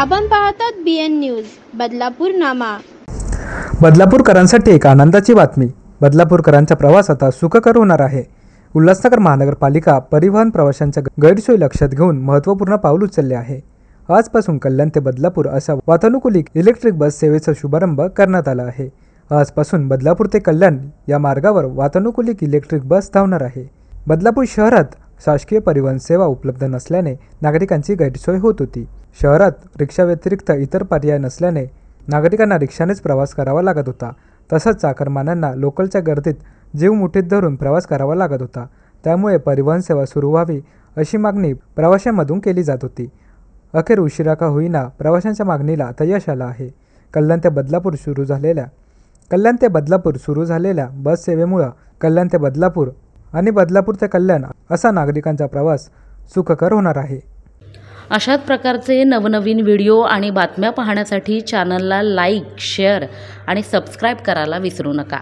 आपण पाहतात BN news Badlapur नामा। बदलापूरकरांसाठी एक आनंदाची बातमी। बदलापूरकरांचा प्रवास आता सुखकर होणार आहे। उल्हासनगर महानगरपालिका परिवहन प्रवाशांच्या गैरसोयी लक्षात घेऊन महत्त्वपूर्ण पाऊल उचलले आहे। आजपासून कल्याण ते बदलापूर अशा वातानुकूलित इलेक्ट्रिक बस सेवेचा शुभारंभ करण्यात आला आहे। आजपासून बदलापूर ते कल्याण या मार्गावर वातानुकूलित इलेक्ट्रिक बस धावणार आहे। बदलापूर शहरात शासकीय परिवहन सेवा उपलब्ध नसल्याने नागरिकांची गैरसोय होत होती। शहरात रिक्षा व्यतिरिक्त इतर पर्याय नसल्याने नागरिकांना रिक्षानेच प्रवास करावा लागत होता। तसंच चाकरमान्यांना लोकलच्या गर्दीत जीव मुठीत धरून प्रवास करावा लागत होता। त्यामुळे परिवहन सेवा सुरू व्हावी अशी मागणी प्रवाशांमधून केली जात होती। अखेर उशिरा का होईना प्रवाशांच्या मागणीला आता यश आलं आहे। कल्याण ते बदलापूर सुरू झालेल्या बस सेवेमुळे कल्याण ते बदलापूर आणि बदलापूर ते कल्याण असा नागरिकांचा प्रवास सुखकर होणार आहे। अशाच प्रकारचे नवनवीन व्हिडिओ आणि बातम्या पाहण्यासाठी चॅनलला लाईक, शेअर आणि सबस्क्राईब करायला विसरू नका।